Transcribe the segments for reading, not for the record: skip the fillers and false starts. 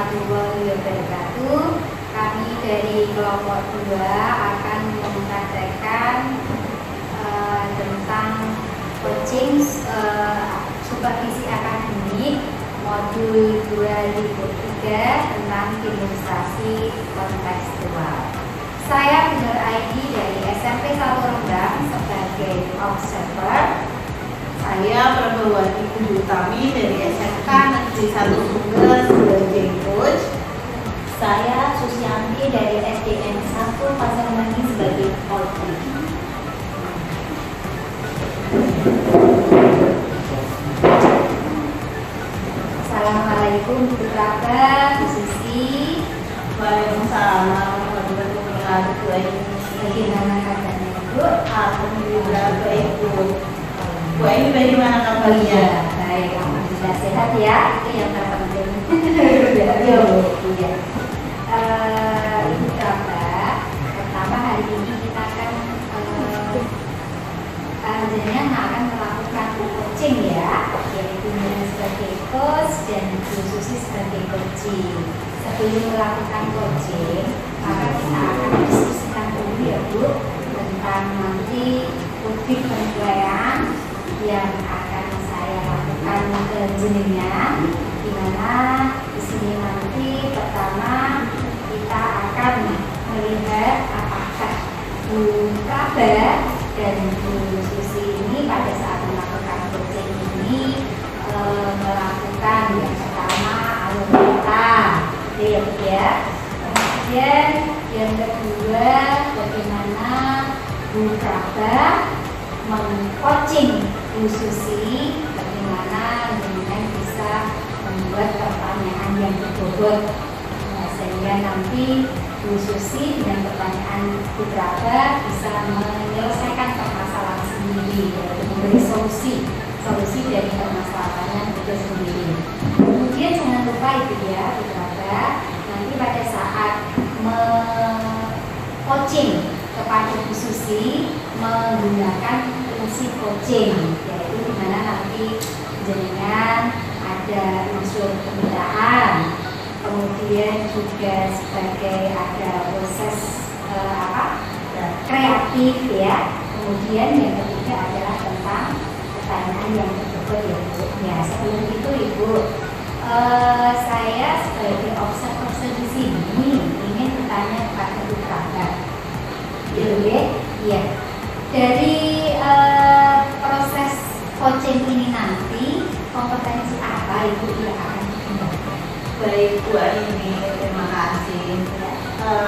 warahmatullahi wabarakatuh. Kami dari kelompok 2 akan mempraktekkan tentang coaching supervisi akademik modul 2003 tentang demonstrasi kontekstual. Saya Nur Aidi dari SMP 1 Rembang sebagai observer. Saya Prabawati Budi Utami dari SMK Negeri 1 Sumber sebagai coach. Saya Susianti dari SDN 1 Pasarwangi sebagai coach. Assalamualaikum Bu Praba, Bu Susi. Waalaikumsalam warahmatullahi wabarakatuh. Bagaimana kabarnya Bu? Alhamdulillah baik Bu. Bu ini bagaimana kabarnya? Baik, alhamdulillah sehat ya. Itu yang terpenting. Iya Bu. Iya. Ibu Praba, pertama hari ini kita akan akan melakukan coaching ya, yaitu Nina sebagai coach dan Bu Susi sebagai coaching. Sebelum melakukan coaching, maka kita akan diskusikan dulu ya Bu tentang nanti audit penilaian yang akan saya lakukan ke jenengan, di mana di sini nanti pertama kita akan melihat apakah Bu Praba dan Bu Susi ini pada saat melakukan coaching ini melakukan yang pertama alur kata, ya Bu ya. Kemudian yang kedua bagaimana Bu Praba meng-coaching Bu Susi, bagaimana dengan bisa membuat pertanyaan yang berbobot, sehingga nanti Bu Susi dengan pertanyaan Bu Praba bisa menyelesaikan permasalahan sendiri, yaitu memberi solusi dari permasalahannya itu sendiri. Kemudian jangan lupa itu ya Bu Praba, nanti pada saat coaching kepada Bu Susi menggunakan prinsip coaching, yaitu dimana nanti jenengan ada unsur kemitraan, kemudian juga sebagai ada proses kreatif ya. Kemudian yang ketiga adalah tentang pertanyaan yang berbobot ya Bu. Ya, sebelum itu Ibu, saya sebagai observer di sini ingin bertanya kepada Bu Praba. Iya. Dari proses coaching ini nanti kompetensi apa Ibu yang akan digunakan? Baik Bu Aini, terima kasih.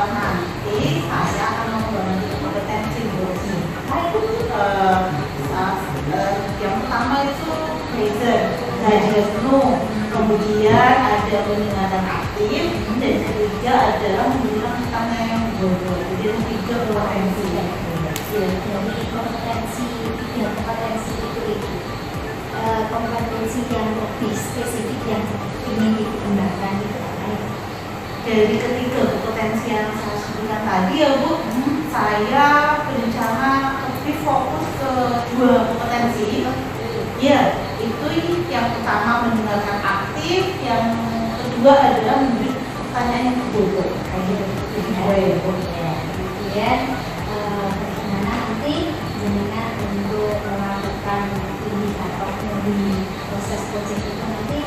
Nanti saya akan membantu kompetensi Bu. Yang pertama itu belajar penuh, kemudian ada peningkatan aktif, dan ketiga adalah memberikan pertanyaan yang berbobot. Jadi ada 3 kompetensi. Jadi kompetensi itu kompetensi yang lebih spesifik yang ingin dikembangkan itu apa ya? Dari ketiga kompetensi yang saya sebutkan tadi ya Bu, saya berencana lebih fokus ke 2 kompetensi. Ya, itu yang pertama mendengarkan aktif, yang kedua adalah memberi pertanyaan yang berbobot. Kemudian bagaimana nanti jenengan untuk melakukan indikator dari proses coaching itu nanti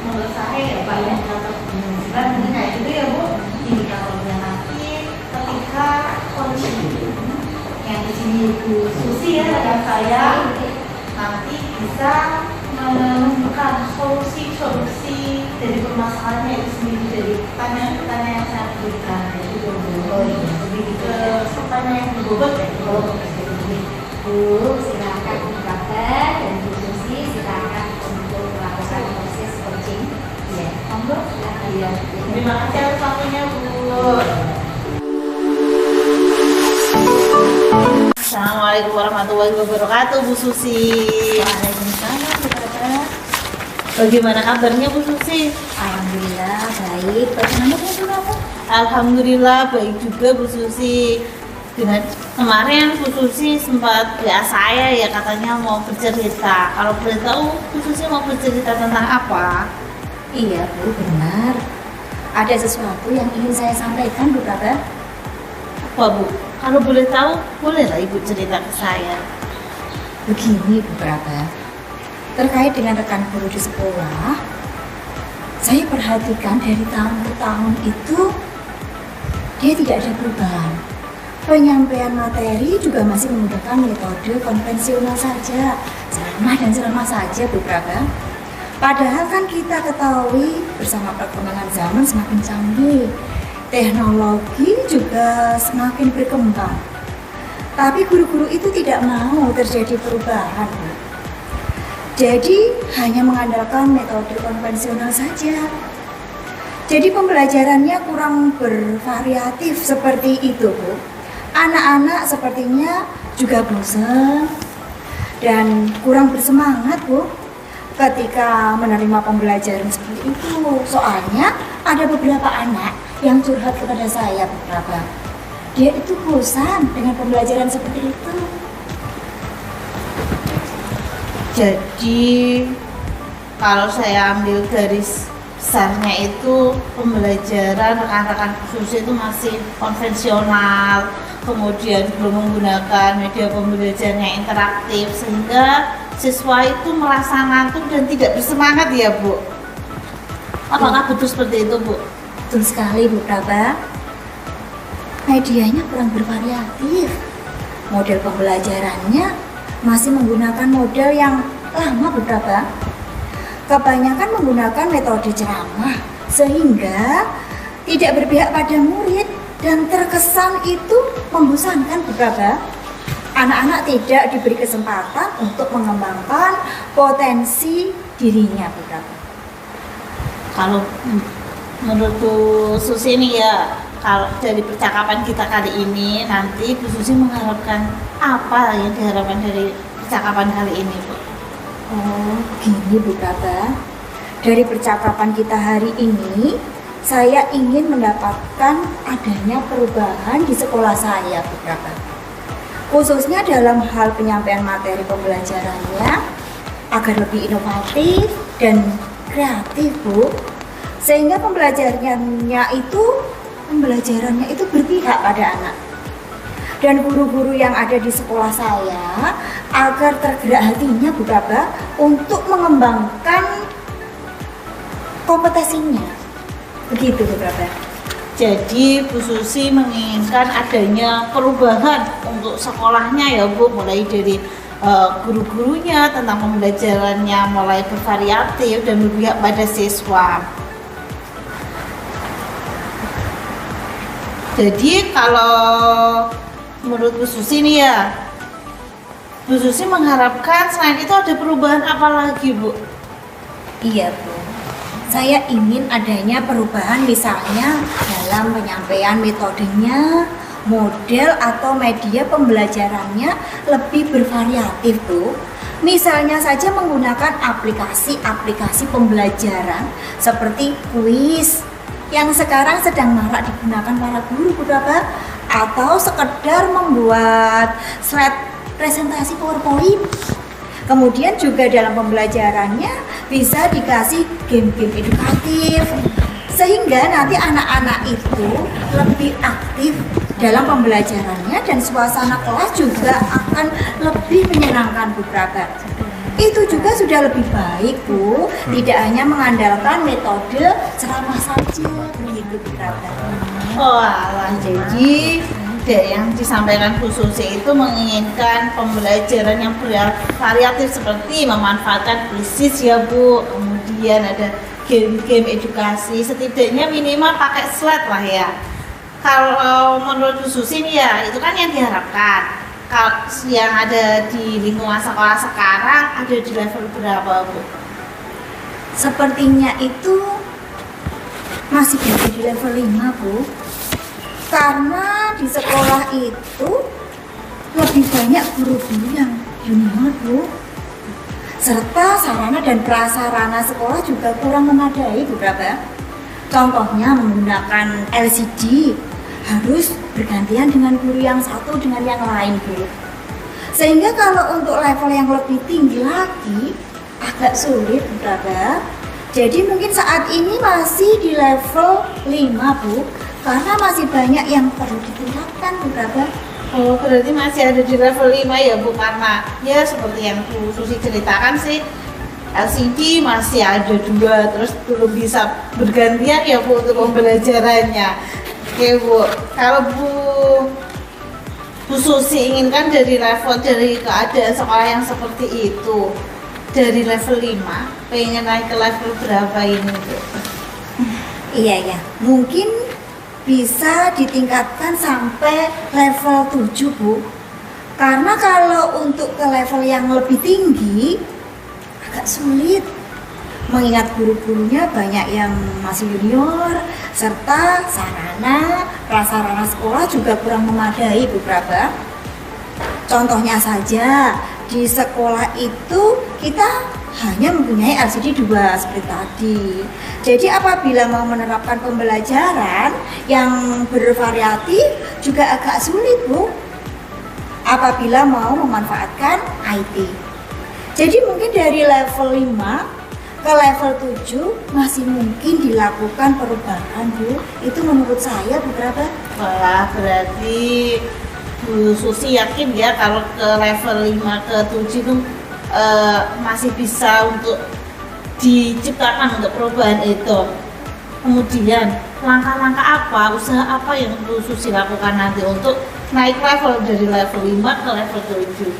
Menurut saya ya Pak, indikator keberhasilan mungkin kayak gitu ya Bu. Indikator nanti ketika kondisi yang di sini Bu Susi ya, dan saya nanti bisa menemukan solusi dari permasalahannya itu sendiri, dari pertanyaan-pertanyaan yang saya berikan itu lebih ke pertanyaan yang berbobot ya. Bu, silakan Bu Praba dan Bu Susi silakan untuk melakukan proses coaching. Ya, monggo silakan. Iya. Terima kasih atas waktunya Bu. Assalamualaikum warahmatullahi wabarakatuh Bu Susi. Waalaikumsalam Bu Praba. Bagaimana kabarnya Bu Susi? Alhamdulillah baik. Bagaimana Bu Praba? Alhamdulillah baik juga Bu Susi. Dengan kemarin Bu Susi sempat saya ya katanya mau bercerita. Kalau boleh tahu Bu Susi mau bercerita tentang apa? Iya Bu, benar. ada sesuatu yang ingin saya sampaikan, Bu Praba. Apa Bu? Kalau boleh tahu, bolehlah Ibu cerita ke saya. Begini, Bu Praba, terkait dengan rekan guru di sekolah, saya perhatikan dari tahun ke tahun itu dia tidak ada perubahan. Penyampaian materi juga masih menggunakan metode konvensional saja, ceramah saja, Bu Praba. Padahal kan kita ketahui bersama perkembangan zaman semakin canggih, teknologi juga semakin berkembang. Tapi guru-guru itu tidak mau terjadi perubahan, Bu. Jadi hanya mengandalkan metode konvensional saja. Jadi pembelajarannya kurang bervariatif seperti itu, Bu. Anak-anak sepertinya juga bosan dan kurang bersemangat, Bu, ketika menerima pembelajaran seperti itu. Soalnya ada beberapa anak yang curhat kepada saya, Bu Praba. Dia itu bosan dengan pembelajaran seperti itu. Jadi kalau saya ambil garis besarnya itu pembelajaran rekan-rekan khusus itu masih konvensional, kemudian belum menggunakan media pembelajaran yang interaktif sehingga siswa itu merasa ngantuk dan tidak bersemangat ya Bu. Apakah betul seperti itu Bu? Betul sekali, Bu Praba. Medianya kurang bervariatif. Model pembelajarannya masih menggunakan model yang lama, Bu Praba. Kebanyakan menggunakan metode ceramah sehingga tidak berpihak pada murid dan terkesan itu membosankan, Bu Praba. Anak-anak tidak diberi kesempatan untuk mengembangkan potensi dirinya, Bu Praba. Kalau menurut Bu Susi ini ya, kalau dari percakapan kita kali ini nanti Bu Susi mengharapkan apa yang diharapkan dari percakapan kali ini Bu? Oh, gini Bu Praba. Dari percakapan kita hari ini, saya ingin mendapatkan adanya perubahan di sekolah saya, Bu Praba. Khususnya dalam hal penyampaian materi pembelajarannya agar lebih inovatif dan kreatif, Bu. Sehingga pembelajarannya itu berpihak pada anak. Dan guru-guru yang ada di sekolah saya agar tergerak hatinya, Bu Praba, untuk mengembangkan kompetensinya. Begitu, Bu Praba. Jadi Bu Susi menginginkan adanya perubahan untuk sekolahnya ya Bu, mulai dari guru-gurunya tentang pembelajarannya mulai bervariatif dan berpihak pada siswa. Jadi kalau menurut Bu Susi nih ya, Bu Susi mengharapkan selain itu ada perubahan apa lagi Bu? Iya, Bu. Saya ingin adanya perubahan misalnya dalam penyampaian metodenya, model atau media pembelajarannya lebih bervariatif, Bu. Misalnya saja menggunakan aplikasi-aplikasi pembelajaran seperti kuis yang sekarang sedang marak digunakan para guru, Bu Praba, atau sekedar membuat slide presentasi PowerPoint. Kemudian juga dalam pembelajarannya bisa dikasih game-game edukatif sehingga nanti anak-anak itu lebih aktif dalam pembelajarannya dan suasana kelas juga akan lebih menyenangkan, Bu Praba. Itu juga sudah lebih baik, Bu, tidak hanya mengandalkan metode ceramah saja, begitu, Bu Praba. Oh alah, jadi yang disampaikan Bu Susi itu menginginkan pembelajaran yang bervariatif seperti memanfaatkan krisis ya Bu, kemudian ada game-game edukasi, setidaknya minimal pakai slide lah ya. Kalau menurut Bu Susi nih ya, itu kan yang diharapkan. Kalau yang ada di lingkungan sekolah sekarang ada di level berapa Bu? Sepertinya itu masih berada di level 5, Bu. Karena di sekolah itu lebih banyak guru-guru yang junior, Bu. Serta sarana dan prasarana sekolah juga kurang memadai, Bu Praba. Contohnya menggunakan LCD harus bergantian dengan guru yang satu dengan yang lain, Bu. Sehingga kalau untuk level yang lebih tinggi lagi agak sulit, Bu Praba. Jadi mungkin saat ini masih di level 5 Bu, karena masih banyak yang perlu ditingkatkan Bu Praba. Oh, berarti masih ada di level 5 ya Bu, karena ya seperti yang Bu Susi ceritakan sih, LCD masih ada 2, terus belum bisa bergantian ya Bu untuk pembelajarannya. Oke Bu, kalau Bu Susi inginkan dari keadaan sekolah yang seperti itu, dari level 5 pengen naik ke level berapa ini Bu? Iya, mungkin bisa ditingkatkan sampai level 7 Bu, karena kalau untuk ke level yang lebih tinggi agak sulit, mengingat guru-gurunya banyak yang masih junior, serta prasarana sekolah juga kurang memadai Bu Praba. Contohnya saja, di sekolah itu kita hanya mempunyai LCD 2 seperti tadi. Jadi apabila mau menerapkan pembelajaran yang bervariatif juga agak sulit Bu, apabila mau memanfaatkan IT. Jadi mungkin dari level 5 ke level 7 masih mungkin dilakukan perubahan Bu. Itu menurut saya Bu Praba. Wah, berarti Bu Susi yakin ya kalau ke level 5 ke 7 itu masih bisa untuk diciptakan untuk perubahan itu. Kemudian langkah-langkah apa, usaha apa yang Bu Susi lakukan nanti untuk naik level dari level 5 ke level 7?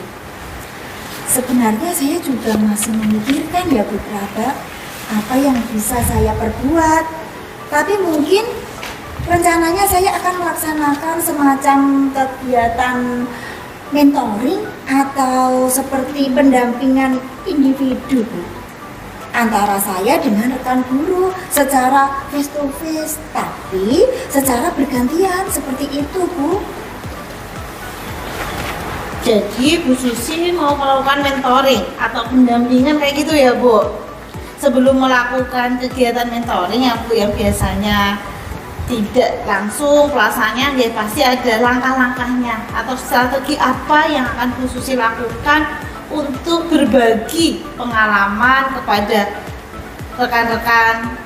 Sebenarnya saya juga masih memikirkan ya Bu Praba, apa yang bisa saya perbuat. Tapi mungkin rencananya saya akan melaksanakan semacam kegiatan mentoring atau seperti pendampingan individu Bu, antara saya dengan rekan guru secara face to face, tapi secara bergantian seperti itu Bu. Jadi Bu Susi mau melakukan mentoring atau pendampingan kayak gitu ya Bu. Sebelum melakukan kegiatan mentoring ya Bu, yang biasanya tidak langsung pelaksanaannya, ya pasti ada langkah-langkahnya atau strategi apa yang akan Bu Susi lakukan untuk berbagi pengalaman kepada rekan-rekan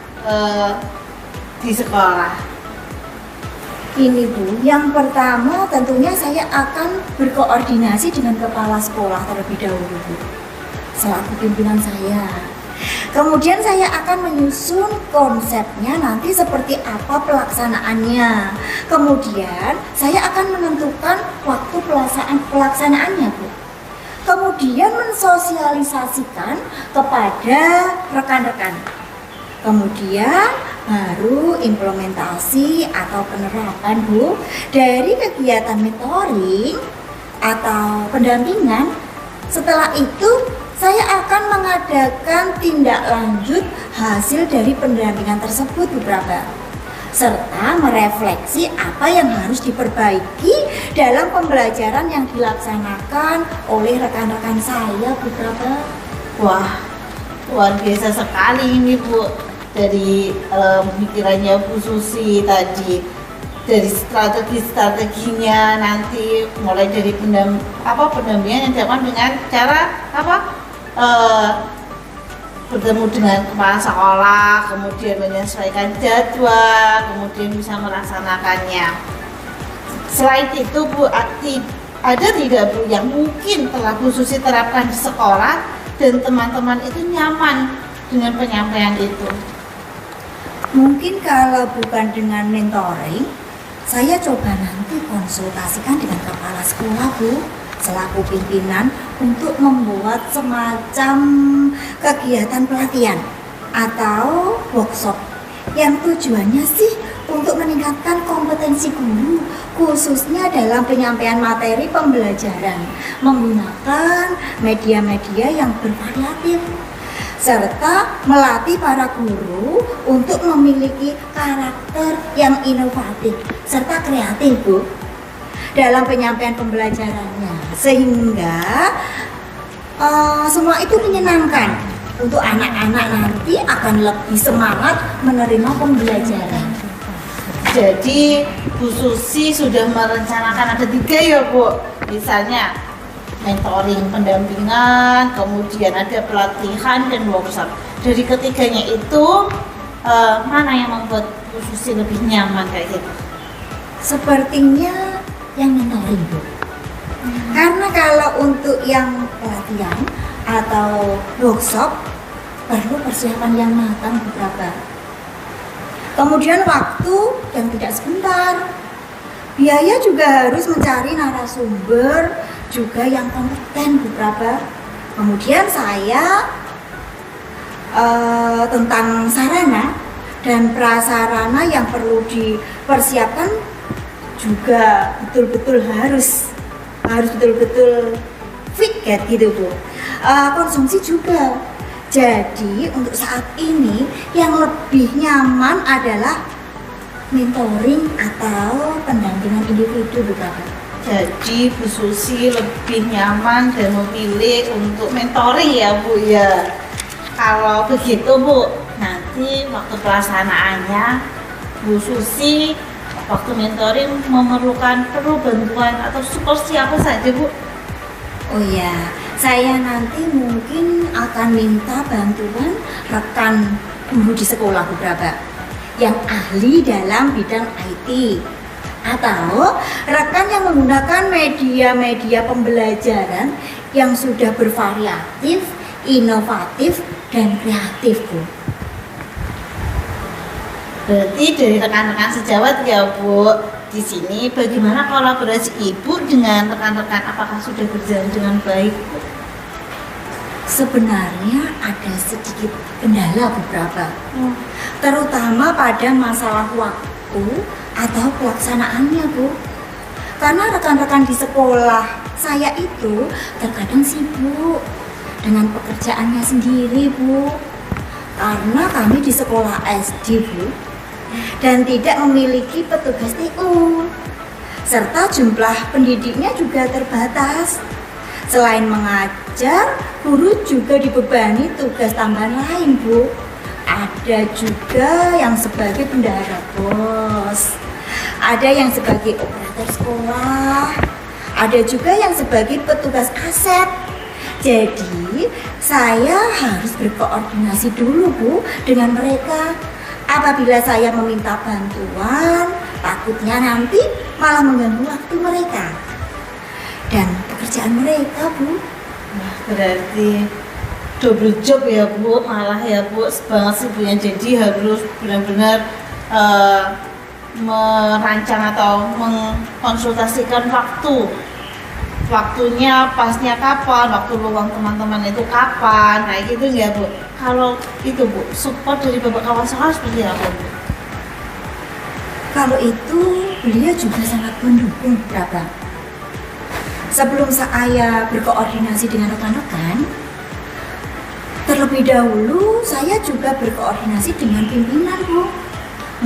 di sekolah. Ini Bu, yang pertama tentunya saya akan berkoordinasi dengan kepala sekolah terlebih dahulu Bu, selaku pimpinan saya. Kemudian saya akan menyusun konsepnya nanti seperti apa pelaksanaannya. Kemudian saya akan menentukan waktu pelaksanaannya Bu. Kemudian mensosialisasikan kepada rekan-rekan. Kemudian baru implementasi atau penerapan Bu dari kegiatan mentoring atau pendampingan. Setelah itu saya akan mengadakan tindak lanjut hasil dari pendampingan tersebut Bu Praba, serta merefleksi apa yang harus diperbaiki dalam pembelajaran yang dilaksanakan oleh rekan-rekan saya Bu Praba. Wah, luar biasa sekali ini Bu, dari pikirannya Bu Susi tadi, dari strategi-strateginya nanti, mulai dari pendampingan yang dilakukan dengan cara bertemu dengan kepala sekolah, kemudian menyesuaikan jadwal, kemudian bisa melaksanakannya. Selain itu Bu, ada tidak Bu yang mungkin telah Bu Susi terapkan di sekolah dan teman-teman itu nyaman dengan penyampaian itu? Mungkin kalau bukan dengan mentoring, saya coba nanti konsultasikan dengan kepala sekolah Bu, selaku pimpinan, untuk membuat semacam kegiatan pelatihan atau workshop yang tujuannya sih untuk meningkatkan kompetensi guru, khususnya dalam penyampaian materi pembelajaran menggunakan media-media yang bervariatif, serta melatih para guru untuk memiliki karakter yang inovatif serta kreatif Bu dalam penyampaian pembelajarannya, sehingga semua itu menyenangkan untuk anak-anak nanti akan lebih semangat menerima pembelajaran. Jadi Bu Susi sudah merencanakan ada 3 ya Bu, misalnya mentoring, pendampingan, kemudian ada pelatihan dan workshop. dari ketiganya itu mana yang membuat Bu Susi lebih nyaman kayak gitu? Sepertinya yang mentoring, Bu. Karena kalau untuk yang pelatihan atau workshop perlu persiapan yang matang beberapa. Kemudian waktu yang tidak sebentar. Biaya juga harus mencari narasumber juga yang kompeten beberapa. Kemudian saya tentang sarana dan prasarana yang perlu dipersiapkan juga betul-betul harus betul-betul fit gitu Bu. Konsumsi juga. Jadi untuk saat ini yang lebih nyaman adalah mentoring atau pendampingan individu beberapa. Jadi Bu Susi lebih nyaman dan memilih untuk mentoring ya Bu ya. Kalau begitu Bu, nanti waktu pelaksanaannya Bu Susi waktu mentoring perlu bantuan atau support siapa saja Bu? Oh ya, saya nanti mungkin akan minta bantuan rekan guru di sekolah beberapa yang ahli dalam bidang IT atau rekan yang menggunakan media-media pembelajaran yang sudah bervariatif, inovatif, dan kreatif Bu. Berarti dari rekan-rekan sejawat ya Bu, di sini bagaimana kolaborasi Ibu dengan rekan-rekan, apakah sudah berjalan dengan baik Bu? Sebenarnya ada sedikit kendala beberapa, terutama pada masalah waktu atau pelaksanaannya Bu. Karena rekan-rekan di sekolah saya itu terkadang sibuk dengan pekerjaannya sendiri Bu. Karena kami di sekolah SD Bu dan tidak memiliki petugas TU, serta jumlah pendidiknya juga terbatas. Selain mengajar, guru juga dibebani tugas tambahan lain Bu. Ada juga yang sebagai bendahara BOS, ada yang sebagai operator sekolah, ada juga yang sebagai petugas aset. Jadi saya harus berkoordinasi dulu Bu dengan mereka. Apabila saya meminta bantuan, takutnya nanti malah mengganggu waktu mereka dan pekerjaan mereka Bu. Wah, berarti double job ya Bu, malah ya Bu, banget sih Bu, yang jadi harus benar-benar merancang atau mengkonsultasikan waktunya pasnya kapan, waktu luang teman-teman itu kapan, kayak gitu ya Bu. Kalau itu Bu, support dari Bapak kawan sekolah seperti apa Bu? Kalau itu beliau juga sangat mendukung beberapa. Sebelum saya berkoordinasi dengan rekan-rekan, terlebih dahulu saya juga berkoordinasi dengan pimpinan Bu,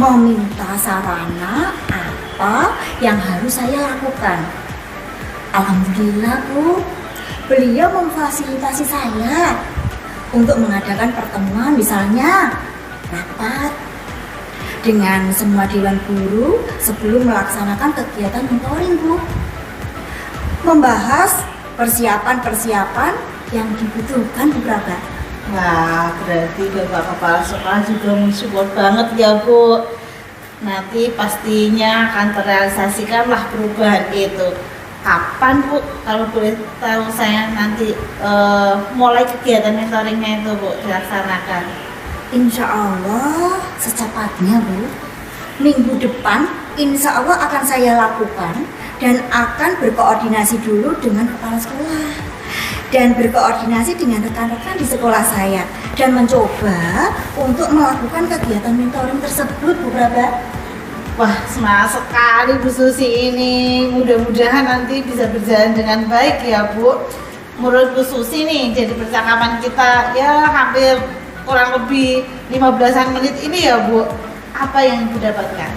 meminta sarana apa yang harus saya lakukan. Alhamdulillah Bu, beliau memfasilitasi saya untuk mengadakan pertemuan, misalnya rapat dengan semua dewan guru sebelum melaksanakan kegiatan mentoring Bu, membahas persiapan-persiapan yang dibutuhkan beberapa. Wah, berarti Bapak Kepala Sekolah juga mensupport banget ya Bu. Nanti pastinya akan terrealisasikanlah perubahan itu. Kapan Bu, kalau boleh tahu saya nanti mulai kegiatan mentoringnya itu Bu dilaksanakan? Insya Allah secepatnya Bu. Minggu depan insya Allah akan saya lakukan dan akan berkoordinasi dulu dengan kepala sekolah dan berkoordinasi dengan rekan-rekan di sekolah saya dan mencoba untuk melakukan kegiatan mentoring tersebut beberapa. Wah, semangat sekali Bu Susi ini. Mudah-mudahan nanti bisa berjalan dengan baik ya Bu. Menurut Bu Susi nih, jadi percakapan kita ya hampir kurang lebih 15-an menit ini ya Bu. Apa yang Ibu dapatkan?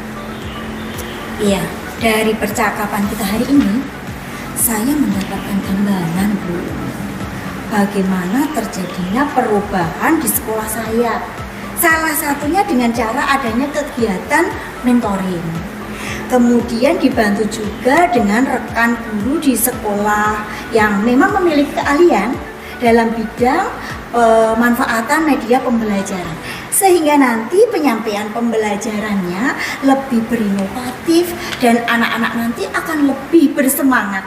Iya, dari percakapan kita hari ini, saya mendapatkan gambaran Bu, bagaimana terjadinya perubahan di sekolah saya. Salah satunya dengan cara adanya kegiatan mentoring. Kemudian dibantu juga dengan rekan guru di sekolah yang memang memiliki keahlian dalam bidang pemanfaatan media pembelajaran sehingga nanti penyampaian pembelajarannya lebih berinovatif dan anak-anak nanti akan lebih bersemangat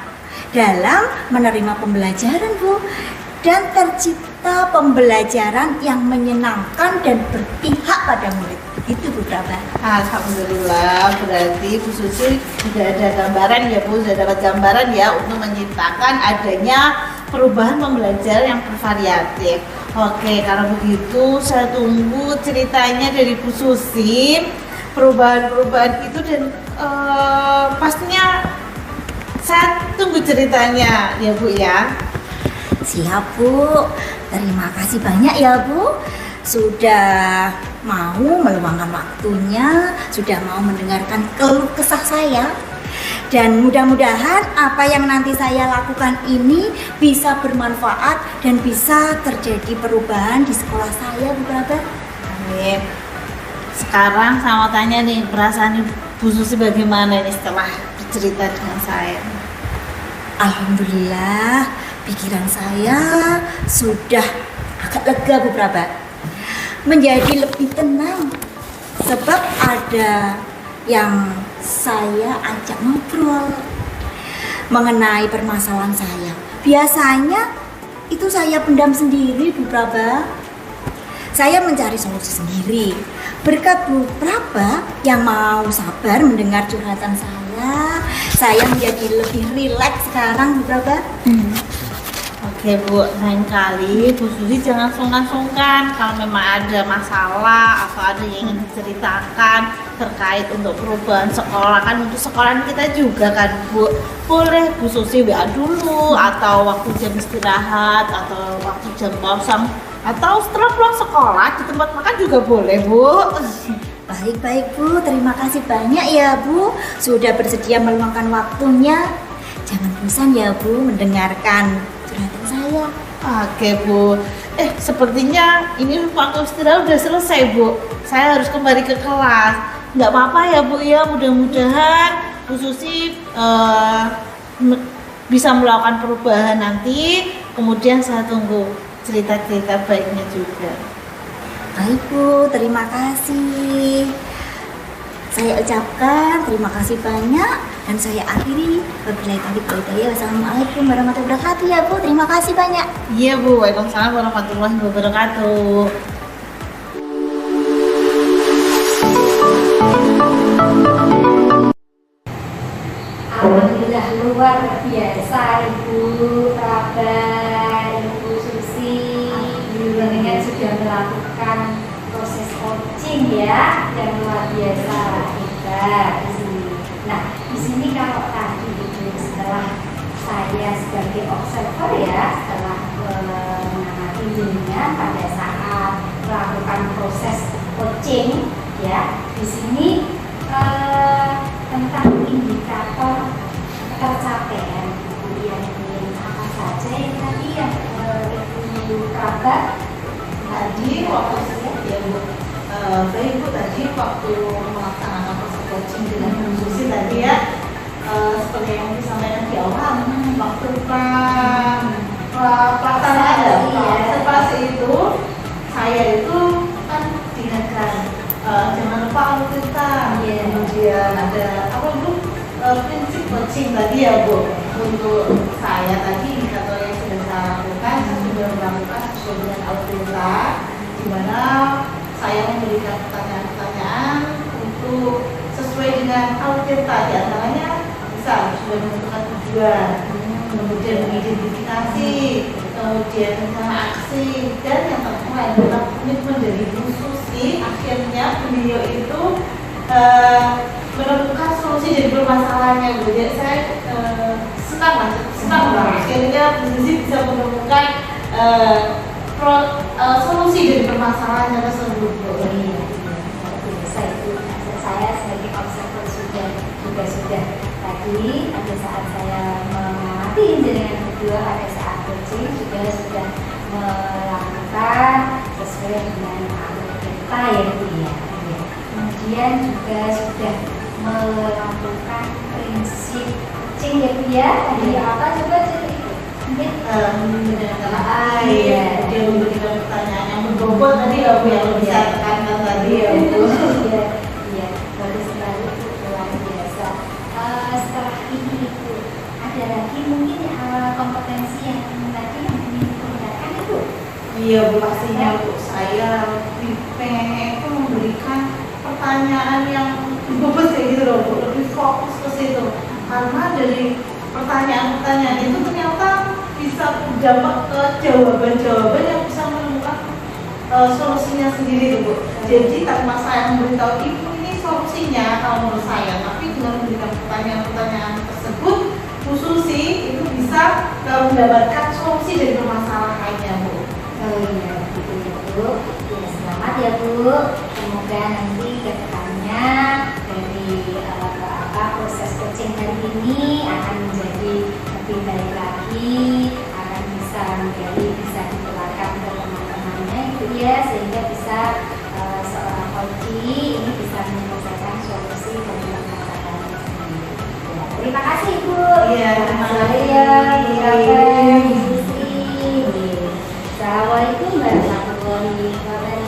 dalam menerima pembelajaran, Bu, dan tercipta pembelajaran yang menyenangkan dan berpihak pada murid. Itu Bu Praba. Alhamdulillah, berarti Bu Susi sudah ada gambaran ya Bu, sudah dapat gambaran ya untuk menciptakan adanya perubahan pembelajaran yang bervariatif. Oke, kalau begitu saya tunggu ceritanya dari Bu Susi, perubahan-perubahan itu, dan pastinya saya tunggu ceritanya ya Bu ya. Siap Bu, terima kasih banyak ya Bu sudah mau meluangkan waktunya, sudah mau mendengarkan keluh kesah saya. Dan mudah-mudahan apa yang nanti saya lakukan ini bisa bermanfaat dan bisa terjadi perubahan di sekolah saya, Bu Praba. Amin. Sekarang saya mau tanya nih, perasaan Bu Susi bagaimana nih setelah bercerita dengan saya? Alhamdulillah, pikiran saya sudah agak lega, Bu Praba. Menjadi lebih tenang sebab ada yang saya ajak ngobrol mengenai permasalahan saya. Biasanya itu saya pendam sendiri, Bu Praba. Saya mencari solusi sendiri. Berkat Bu Praba yang mau sabar mendengar curhatan saya menjadi lebih rileks sekarang, Bu Praba. Oke Bu, lain kali Bu Susi jangan sungkan-sungkan kalau memang ada masalah atau ada yang ingin diceritakan terkait untuk perubahan sekolah, kan untuk sekolahan kita juga kan Bu. Boleh Bu Susi WA dulu, atau waktu jam istirahat, atau waktu jam kosong, atau setelah pulang sekolah di tempat makan juga boleh Bu. Baik-baik Bu, terima kasih banyak ya Bu sudah bersedia meluangkan waktunya. Jangan bosan ya Bu mendengarkan curhatan saya. Oke Bu, sepertinya ini waktu istirahat udah selesai Bu. Saya harus kembali ke kelas. Nggak apa-apa ya Bu ya, mudah-mudahan Bu Susi bisa melakukan perubahan nanti. Kemudian saya tunggu cerita-cerita baiknya juga. Baik Bu, terima kasih. Saya ucapkan terima kasih banyak dan saya akhiri. Wabillahi taufiq wal hidayah. Wassalamualaikum warahmatullahi wabarakatuh ya Bu. Terima kasih banyak. Iya Bu, waalaikumsalam warahmatullahi wabarakatuh. Alhamdulillah, luar biasa Ibu Praba, Ibu Susi, dengan sudah melakukan proses coaching ya yang luar biasa hebat di sini. Nah, di sini kalau tadi Ibu setelah saya sebagai observer ya, setelah mengamati jenengan pada saat melakukan proses coaching ya, di sini tentang indikator tercapaian yang apa saja yang tadi yang Ibu Praba Tadi waktu ya Bu, baik Bu, tadi waktu melaksanakan proses coaching dengan Bu Susi tadi ya, seperti yang disampaikan di awal, waktu pelaksanaan observasi itu, saya itu kan diingatkan jangan lupa alutsista, kemudian ada apa Bu, prinsip coaching tadi ya Bu. Untuk saya tadi indikator yang sudah saya lakukan, saya sudah melakukan sesuai dengan alutsista, di mana saya memberikan pertanyaan-pertanyaan untuk sesuai dengan alutsista, di antaranya bisa sudah menentukan tujuan, kemudian mengidentifikasi, kemudian rencana aksi, dan yang terakhir adalah komitmen dari Bu Susi. Akhirnya beliau itu menemukan solusi dari permasalahannya. Jadi saya senang banget akhirnya Bu Susi bisa menemukan solusi dari permasalahannya tersebut. Saya sebagai observer juga sudah tadi pada saat saya mengamati dengan berdua pada saat coaching juga sudah melakukan sesuai dengan alur kita ya Bu ya. Kemudian juga sudah melakukan prinsip coaching ya Bu ya. Tadi apa coba cerita itu? mungkin mendengarkan Ah, lain, iya. kemudian memberikan pertanyaan yang berbobot tadi ya Bu, yang bisa Iya. tekankan tadi ya Bu. Iya, iya, bagus sekali Bu, luar biasa. Setelah ini Ibu, ada lagi mungkin kompetensi yang tadi yang ingin ditingkatkan Ibu? Iya Bu, pastinya Bu, saya pengen itu memberikan pertanyaan yang berbobot kayak gitu loh Bu, lebih fokus ke situ. Karena dari pertanyaan-pertanyaan itu ternyata bisa berdampak ke jawaban-jawaban yang bisa menemukan solusinya sendiri tuh Bu. Jadi tanpa saya memberitahu Ibu ini solusinya kalau menurut saya, tapi dengan memberikan pertanyaan-pertanyaan tersebut Bu Susi itu bisa mendapatkan solusi dari permasalahannya Bu. Oh iya, gitu ya Bu. Ya, selamat ya Bu. Semoga nanti ke depannya dari proses coaching hari ini akan menjadi lebih baik lagi, akan bisa ditularkan ke teman-temannya Ibu ya, sehingga bisa seorang coach ini bisa menyelesaikan solusi dari permasalahannya sendiri. Ya, terima kasih Ibu. Iya, terima kasih. Ya, Bu Rafa, Bu Susi. Assalamualaikum warahmatullahi wabarakatuh.